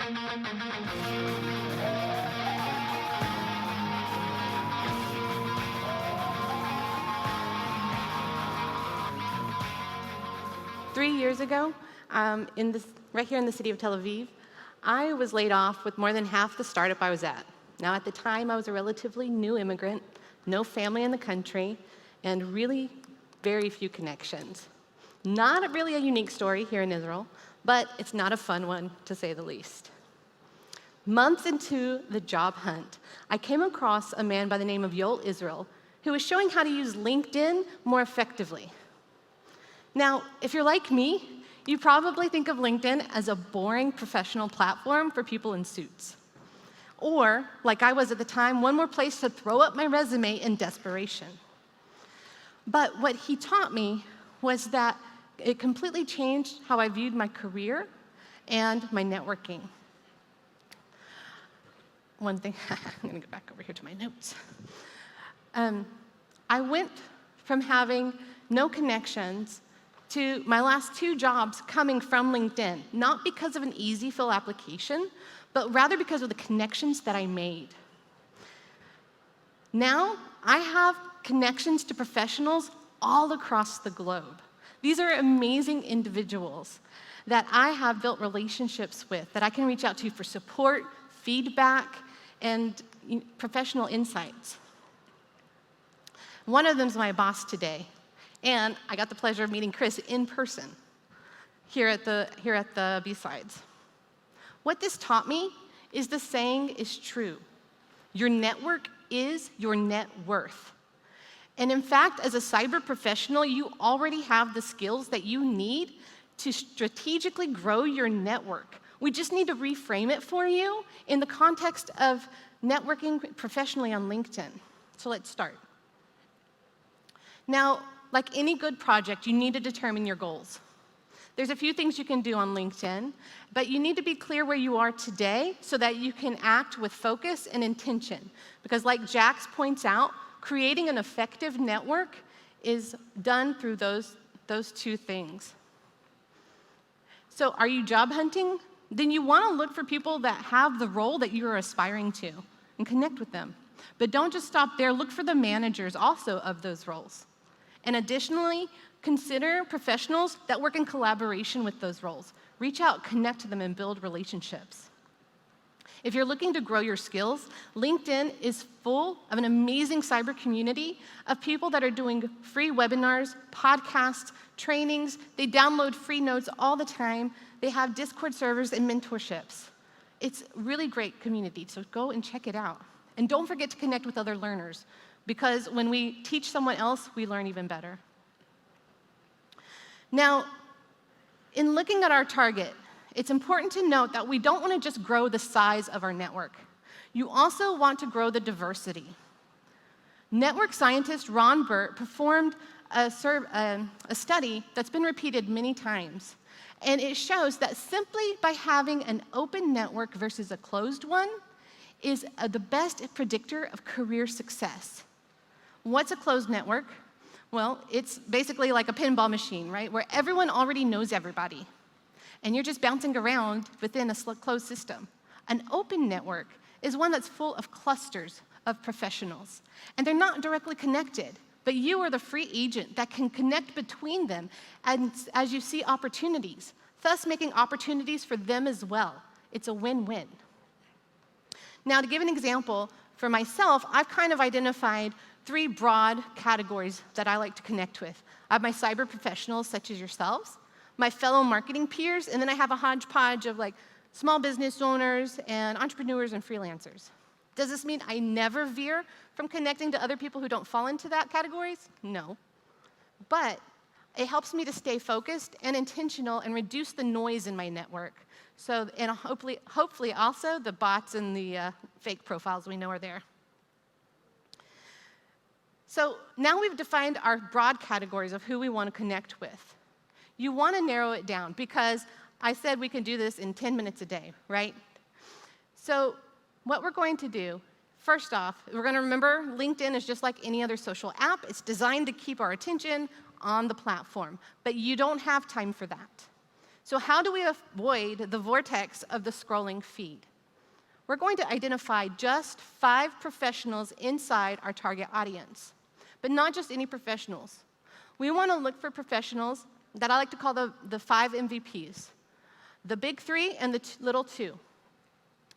Years ago, right here in the city of Tel Aviv, I was laid off with more than half the startup I was at. Now, at the time, I was a relatively new immigrant, no family in the country, and really very few connections. Not really a unique story here in Israel, but it's not a fun one, to say the least. Months into the job hunt, I came across a man by the name of Yoel Israel, who was showing how to use LinkedIn more effectively. Now, if you're like me, you probably think of LinkedIn as a boring professional platform for people in suits. Or, like I was at the time, one more place to throw up my resume in desperation. But what he taught me was that it completely changed how I viewed my career and my networking. One thing, I'm gonna go back over here to my notes. I went from having no connections to my last 2 jobs coming from LinkedIn, not because of an easy fill application, but rather because of the connections that I made. Now, I have connections to professionals all across the globe. These are amazing individuals that I have built relationships with, that I can reach out to for support, feedback, and professional insights. One of them is my boss today. And I got the pleasure of meeting Chris in person here at the BSides. What this taught me is the saying is true. Your network is your net worth. And in fact, as a cyber professional, you already have the skills that you need to strategically grow your network. We just need to reframe it for you in the context of networking professionally on LinkedIn. So let's start. Now, like any good project, you need to determine your goals. There's a few things you can do on LinkedIn, but you need to be clear where you are today so that you can act with focus and intention. Because like Jax points out, creating an effective network is done through those 2 things. So are you job hunting? Then you want to look for people that have the role that you're aspiring to and connect with them. But don't just stop there. Look for the managers also of those roles. And additionally, consider professionals that work in collaboration with those roles. Reach out, connect to them, and build relationships. If you're looking to grow your skills, LinkedIn is full of an amazing cyber community of people that are doing free webinars, podcasts, trainings. They download free notes all the time. They have Discord servers and mentorships. It's a really great community, so go and check it out. And don't forget to connect with other learners, because when we teach someone else, we learn even better. Now, in looking at our target, it's important to note that we don't want to just grow the size of our network. You also want to grow the diversity. Network scientist Ron Burt performed a study that's been repeated many times, and it shows that simply by having an open network versus a closed one is the best predictor of career success. What's a closed network? Well, it's basically like a pinball machine, right? Where everyone already knows everybody. And you're just bouncing around within a closed system. An open network is one that's full of clusters of professionals. And they're not directly connected, but you are the free agent that can connect between them as you see opportunities, thus making opportunities for them as well. It's a win-win. Now, to give an example, for myself, I've kind of identified 3 broad categories that I like to connect with. I have my cyber professionals, such as yourselves, my fellow marketing peers, and then I have a hodgepodge of like small business owners and entrepreneurs and freelancers. Does this mean I never veer from connecting to other people who don't fall into that categories? No. But it helps me to stay focused and intentional and reduce the noise in my network. So, and hopefully also the bots and the fake profiles we know are there. So now we've defined our broad categories of who we want to connect with. You want to narrow it down because I said we can do this in 10 minutes a day, right? So what we're going to do, first off, we're going to remember LinkedIn is just like any other social app. It's designed to keep our attention on the platform, but you don't have time for that. So how do we avoid the vortex of the scrolling feed? We're going to identify just 5 professionals inside our target audience, but not just any professionals. We want to look for professionals that I like to call the 5 MVPs, the big 3 and the little 2.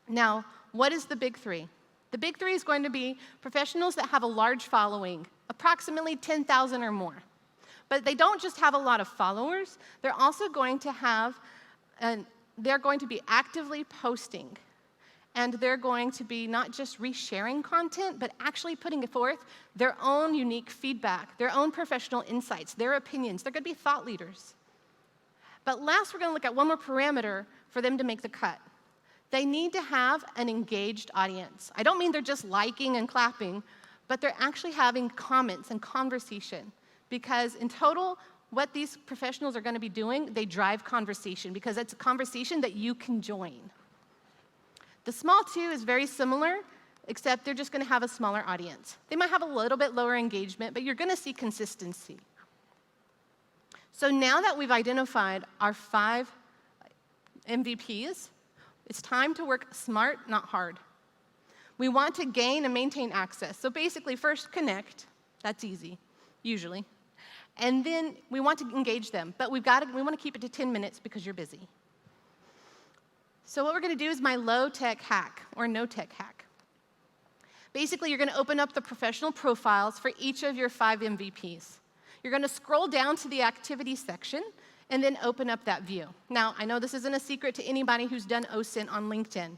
Now, what is the big 3? The big 3 is going to be professionals that have a large following, approximately 10,000 or more. But they don't just have a lot of followers, they're also going to have, they're going to be actively posting. And they're going to be not just resharing content, but actually putting forth their own unique feedback, their own professional insights, their opinions. They're going to be thought leaders. But last, we're going to look at one more parameter for them to make the cut. They need to have an engaged audience. I don't mean they're just liking and clapping, but they're actually having comments and conversation. Because in total, what these professionals are going to be doing, they drive conversation, because it's a conversation that you can join. The small 2 is very similar, except they're just going to have a smaller audience. They might have a little bit lower engagement, but you're going to see consistency. So now that we've identified our 5 MVPs, it's time to work smart, not hard. We want to gain and maintain access. So basically, first connect. That's easy, usually. And then we want to engage them, but we want to keep it to 10 minutes because you're busy. So what we're going to do is my low-tech hack, or no-tech hack. Basically, you're going to open up the professional profiles for each of your 5 MVPs. You're going to scroll down to the activity section and then open up that view. Now, I know this isn't a secret to anybody who's done OSINT on LinkedIn,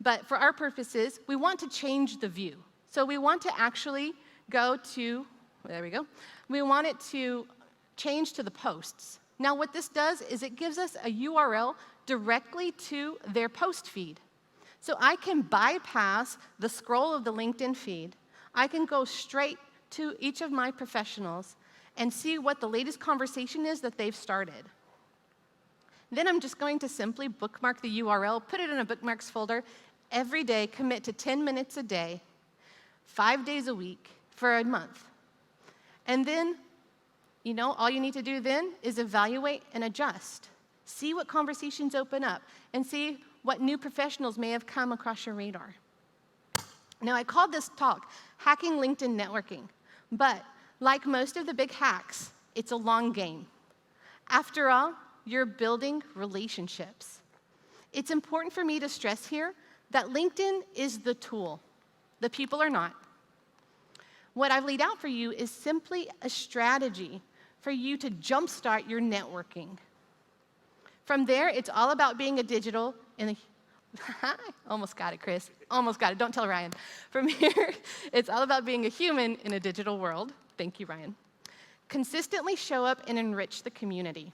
but for our purposes, we want to change the view. So we want to actually go to, there we go, we want it to change to the posts. Now, what this does is it gives us a URL directly to their post feed. So I can bypass the scroll of the LinkedIn feed. I can go straight to each of my professionals and see what the latest conversation is that they've started. Then I'm just going to simply bookmark the URL, put it in a bookmarks folder, every day commit to 10 minutes a day, 5 days a week, for a month. And then, all you need to do then is evaluate and adjust. See what conversations open up, and see what new professionals may have come across your radar. Now, I called this talk Hacking LinkedIn Networking, but like most of the big hacks, it's a long game. After all, you're building relationships. It's important for me to stress here that LinkedIn is the tool. The people are not. What I've laid out for you is simply a strategy for you to jumpstart your networking. From there, it's all about being a digital in a almost got it, Chris. Almost got it. Don't tell Ryan. From here, it's all about being a human in a digital world. Thank you, Ryan. Consistently show up and enrich the community.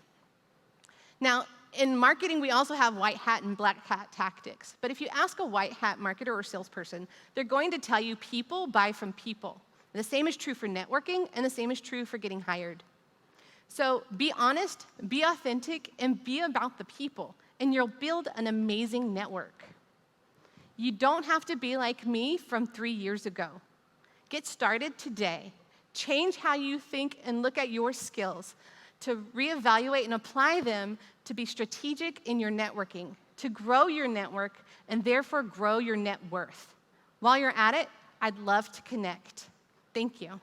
Now, in marketing, we also have white hat and black hat tactics. But if you ask a white hat marketer or salesperson, they're going to tell you people buy from people. The same is true for networking, and the same is true for getting hired. So be honest, be authentic, and be about the people, and you'll build an amazing network. You don't have to be like me from 3 years ago. Get started today. Change how you think and look at your skills to reevaluate and apply them to be strategic in your networking, to grow your network, and therefore grow your net worth. While you're at it, I'd love to connect. Thank you.